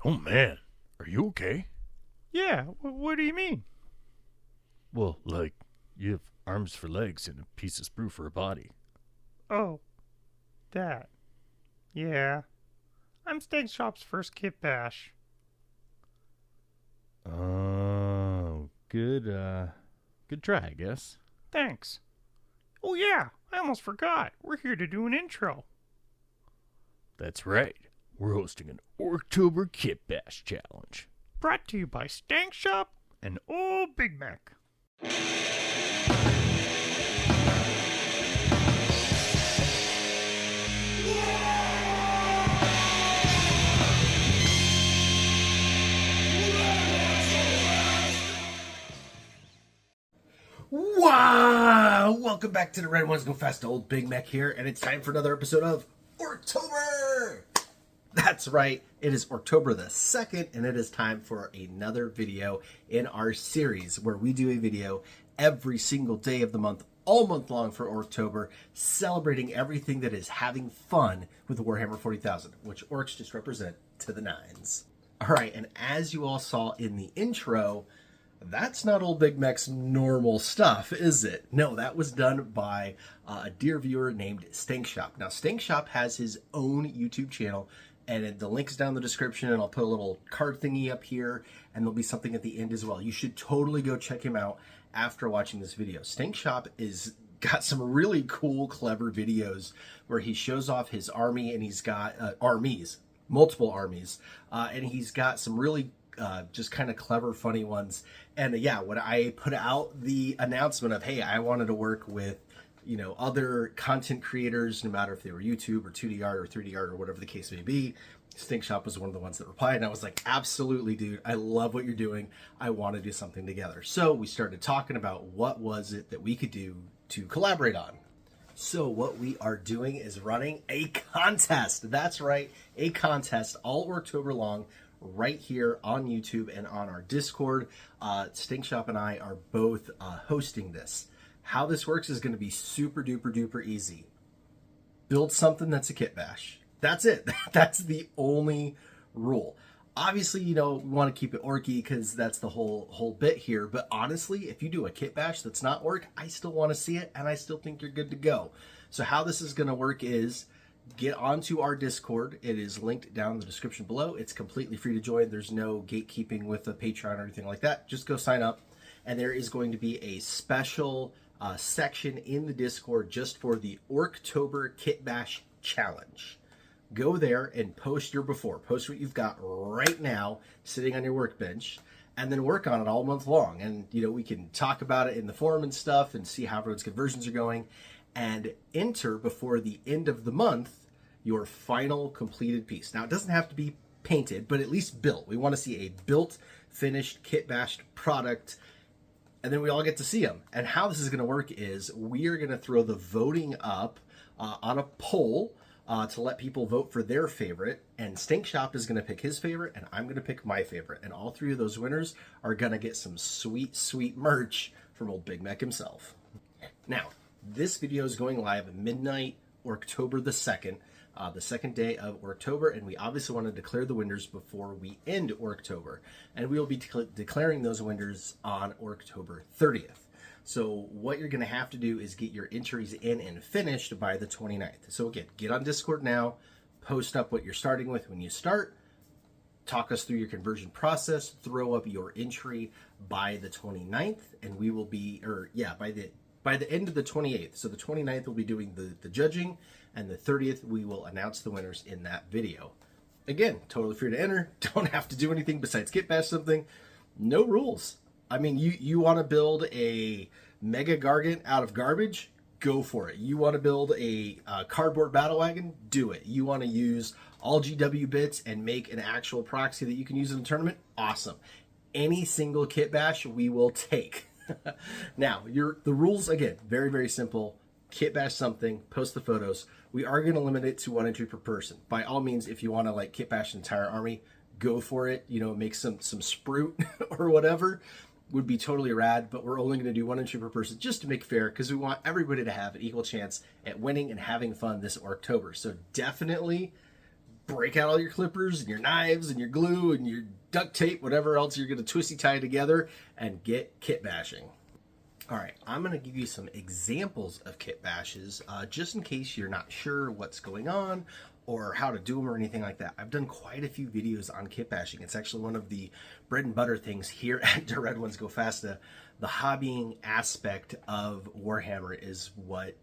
Oh man, are you okay? Yeah, what do you mean? Well, like, you have arms for legs and a piece of sprue for a body. Oh, that. Yeah. I'm Stankshop's first kit bash. Oh, good try, I guess. Thanks. Oh, yeah, I almost forgot. We're here to do an intro. That's right. We're hosting an ORKTOBER KITBASH challenge. Brought to you by Stankshop and Big Mek. Wow! Welcome back to the Red Ones Go Fast. Old Big Mek here, and it's time for another episode of ORKTOBER! That's right, it is October the 2nd, and it is time for another video in our series where we do a video every single day of the month, all month long for October, celebrating everything that is having fun with Warhammer 40,000, which orcs just represent to the nines. Alright, and as you all saw in the intro, that's not old Big Mek's normal stuff, is it? No, that was done by a dear viewer named Stankshop. Now, Stankshop has his own YouTube channel, and the link is down in the description, and I'll put a little card thingy up here, and there'll be something at the end as well. You should totally go check him out after watching this video. Stankshop is got some really cool, clever videos where he shows off his army, and he's got multiple armies, and he's got some really just kind of clever, funny ones. And yeah, when I put out the announcement of, hey, I wanted to work with, other content creators, no matter if they were YouTube or 2D art or 3D art or whatever the case may be, Stankshop was one of the ones that replied. And I was like, absolutely, dude. I love what you're doing. I want to do something together. So we started talking about what was it that we could do to collaborate on. So what we are doing is running a contest. That's right, a contest all October long, right here on YouTube and on our Discord. Stankshop and I are both hosting this. How this works is going to be super duper duper easy. Build something that's a kit bash. That's it. That's the only rule. Obviously, we want to keep it orky because that's the whole bit here. But honestly, if you do a kit bash that's not orc, I still want to see it, and I still think you're good to go. So how this is going to work is get onto our Discord. It is linked down in the description below. It's completely free to join. There's no gatekeeping with a Patreon or anything like that. Just go sign up, and there is going to be a special section in the Discord just for the ORKTOBER KITBASH challenge. Go there and post your before. Post what you've got right now sitting on your workbench, and then work on it all month long. And, we can talk about it in the forum and stuff and see how everyone's conversions are going, and enter before the end of the month your final completed piece. Now, it doesn't have to be painted, but at least built. We want to see a built, finished, kit-bashed product, and then we all get to see them. And how this is going to work is we are going to throw the voting up on a poll to let people vote for their favorite, and Stankshop is going to pick his favorite, and I'm going to pick my favorite. And all three of those winners are going to get some sweet, sweet merch from old Big Mek himself. Now, this video is going live at midnight, October the 2nd, the second day of October, and we obviously want to declare the winners before we end October. And we will be declaring those winners on October 30th. So what you're going to have to do is get your entries in and finished by the 29th. So again, get on Discord now, post up what you're starting with when you start, talk us through your conversion process, throw up your entry by the 29th, and we will be, by the end of the 28th. So the 29th we'll be doing the judging, and the 30th we will announce the winners in that video. Again, totally free to enter. Don't have to do anything besides kit bash something. No rules. I mean, you want to build a mega gargant out of garbage? Go for it. You want to build a cardboard battle wagon? Do it. You want to use all GW bits and make an actual proxy that you can use in a tournament? Awesome. Any single kit bash we will take. Now, the rules, again, very, very simple. Kit bash something, post the photos. We are going to limit it to 1 entry per person. By all means, if you want to kit bash an entire army, go for it. Make some sprue or whatever. Would be totally rad, but we're only going to do 1 entry per person just to make fair, because we want everybody to have an equal chance at winning and having fun this October. So definitely break out all your clippers and your knives and your glue and your duct tape, whatever else you're going to twisty tie together, and get kit bashing. All right, I'm going to give you some examples of kit bashes, just in case you're not sure what's going on or how to do them or anything like that. I've done quite a few videos on kit bashing. It's actually one of the bread and butter things here at The Red Ones Go Fasta. The hobbying aspect of Warhammer is what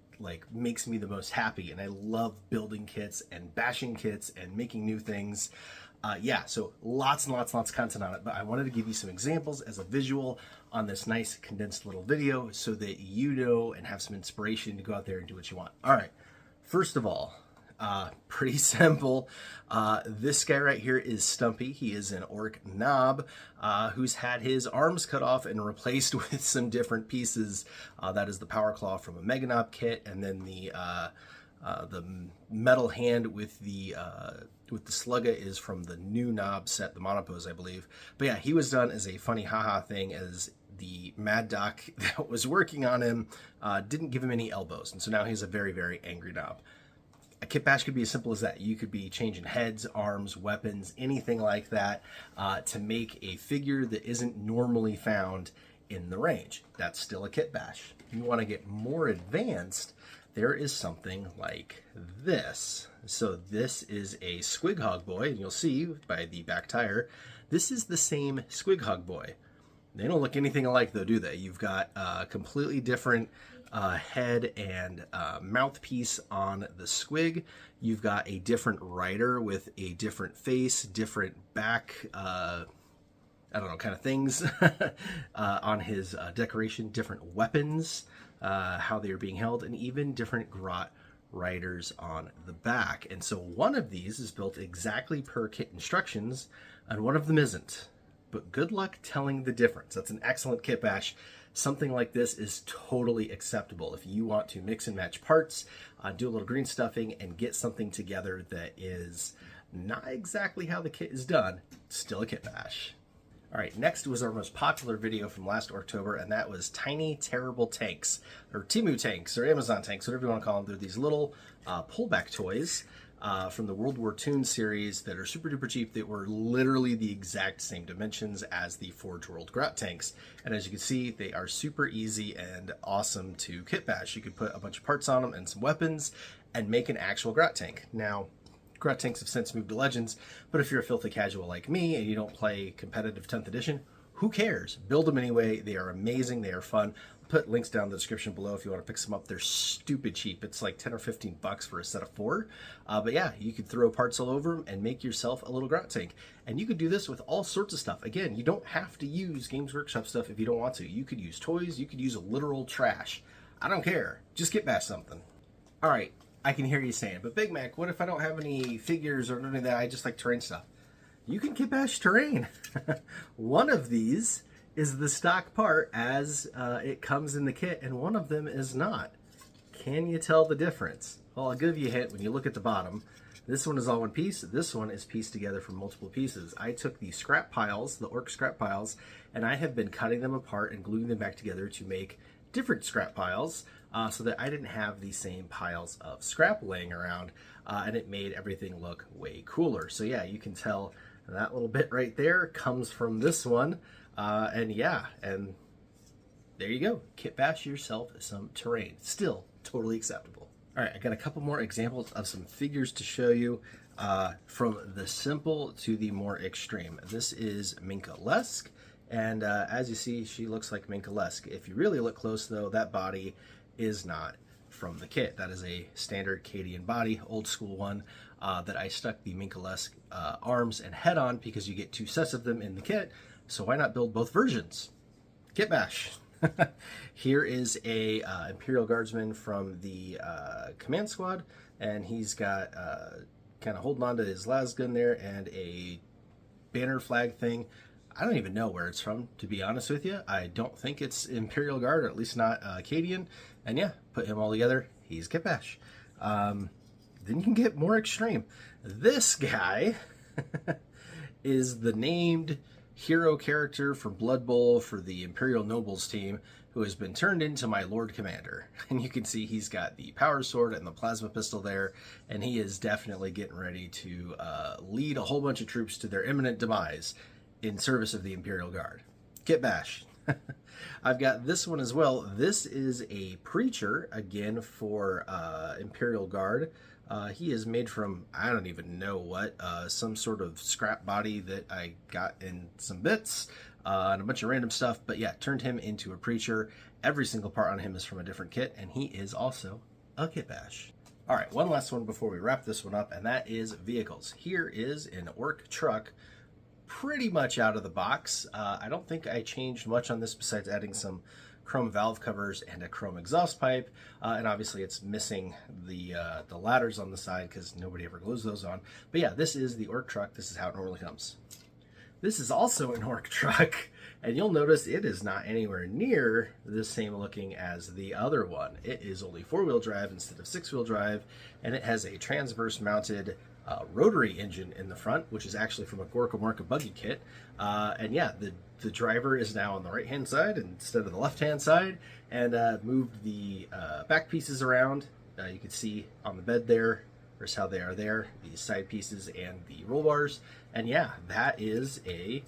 makes me the most happy, and I love building kits and bashing kits and making new things. Yeah, so lots and lots of content on it, but I wanted to give you some examples as a visual on this nice condensed little video so that you know and have some inspiration to go out there and do what you want. All right, first of all, pretty simple. This guy right here is Stumpy. He is an orc knob who's had his arms cut off and replaced with some different pieces. That is the power claw from a Mega Knob kit, and then the metal hand with the slugga is from the new knob set, the Monopose, I believe. But yeah, he was done as a funny haha thing, as the Mad Doc that was working on him didn't give him any elbows, and so now he's a very, very angry knob. A kit bash could be as simple as that. You could be changing heads, arms, weapons, anything like that to make a figure that isn't normally found in the range. That's still a kit bash. If you want to get more advanced, there is something like this. So this is a Squig Hog Boy, and you'll see by the back tire, this is the same Squig Hog Boy. They don't look anything alike though, do they? You've got a completely different head and mouthpiece on the Squig. You've got a different rider with a different face, different back, I don't know, kind of things on his decoration, different weapons, how they are being held, and even different Grot riders on the back. And so one of these is built exactly per kit instructions, and one of them isn't. But good luck telling the difference. That's an excellent kit bash. Something like this is totally acceptable if you want to mix and match parts, do a little green stuffing, and get something together that is not exactly how the kit is done. Still a kit bash. All right, next was our most popular video from last October, and that was Tiny Terrible Tanks, or Temu tanks, or Amazon tanks, whatever you want to call them. They're these little pullback toys from the World War II series that are super duper cheap, that were literally the exact same dimensions as the Forge World Grot tanks. And as you can see, they are super easy and awesome to kit bash. You could put a bunch of parts on them and some weapons and make an actual Grot tank. Now, Grot tanks have since moved to Legends, but if you're a filthy casual like me and you don't play competitive 10th edition, who cares? Build them anyway. They are amazing. They are fun. Put links down in the description below if you want to pick some up. They're stupid cheap. It's like 10 or 15 bucks for a set of 4. But yeah, you could throw parts all over them and make yourself a little Grot tank. And you could do this with all sorts of stuff. Again, you don't have to use Games Workshop stuff if you don't want to. You could use toys. You could use literal trash. I don't care. Just kit bash something. All right, I can hear you saying, but Big Mac, what if I don't have any figures or none of that? I just like terrain stuff. You can kit bash terrain. One of these is the stock part as it comes in the kit, and one of them is not. Can you tell the difference? Well, I'll give you a hint when you look at the bottom. This one is all one piece. This one is pieced together from multiple pieces. I took the scrap piles, the orc scrap piles, and I have been cutting them apart and gluing them back together to make different scrap piles so that I didn't have the same piles of scrap laying around, and it made everything look way cooler. So yeah, you can tell that little bit right there comes from this one. And yeah, and there you go. Kit bash yourself some terrain. Still totally acceptable. All right, I got a couple more examples of some figures to show you from the simple to the more extreme. This is Minka-Lesk, and as you see, she looks like Minka-Lesk. If you really look close, though, that body is not from the kit. That is a standard Cadian body, old school one, that I stuck the Minka-Lesk arms and head on because you get 2 sets of them in the kit. So why not build both versions? Kit bash. Here is a Imperial Guardsman from the command squad, and he's got kind of holding on to his lasgun there and a banner flag thing. I don't even know where it's from, to be honest with you. I don't think it's Imperial Guard, or at least not Cadian. And yeah, put him all together. He's kit bash. Then you can get more extreme. This guy is the named hero character from Blood Bowl for the Imperial Nobles team, who has been turned into my Lord Commander. And you can see he's got the power sword and the plasma pistol there, and he is definitely getting ready to lead a whole bunch of troops to their imminent demise in service of the Imperial Guard. Kit Bash. I've got this one as well. This is a preacher, again, for Imperial Guard. He is made from, I don't even know what, some sort of scrap body that I got in some bits, and a bunch of random stuff. But yeah, turned him into a preacher. Every single part on him is from a different kit, and he is also a Kit Bash. All right, one last one before we wrap this one up, and that is vehicles. Here is an Ork truck, pretty much out of the box. I don't think I changed much on this besides adding some chrome valve covers and a chrome exhaust pipe, and obviously it's missing the ladders on the side because nobody ever glues those on. But yeah, this is the Ork truck. This is how it normally comes. This is also an Ork truck, and you'll notice it is not anywhere near the same looking as the other one. It is only 4-wheel drive instead of 6-wheel drive, and it has a transverse mounted rotary engine in the front, which is actually from a ORKTOBER buggy kit. And yeah, the driver is now on the right hand side instead of the left hand side, and moved the back pieces around. You can see on the bed there's how they are there, the side pieces and the roll bars. And yeah, that is a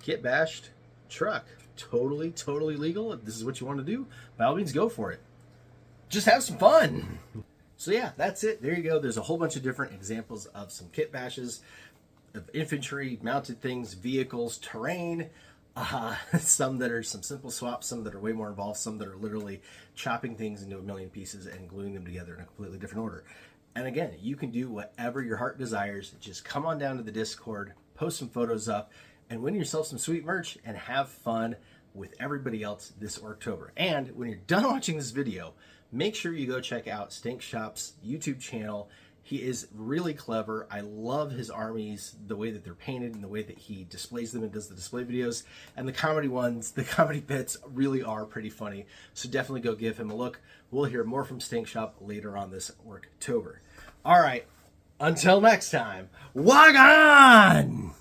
Kit Bashed truck. Totally legal. If this is what you want to do, by all means go for it. Just have some fun. So yeah, that's it. There you go. There's a whole bunch of different examples of some kit bashes of infantry, mounted things, vehicles, terrain. Some that are some simple swaps, some that are way more involved, some that are literally chopping things into a million pieces and gluing them together in a completely different order. And again, you can do whatever your heart desires. Just come on down to the Discord, post some photos up, and win yourself some sweet merch and have fun with everybody else this Orktober. And when you're done watching this video, make sure you go check out Stankshop's YouTube channel. He is really clever. I love his armies, the way that they're painted and the way that he displays them and does the display videos. And the comedy ones, the comedy bits really are pretty funny. So definitely go give him a look. We'll hear more from Stankshop later on this Orktober. All right, until next time, wag on!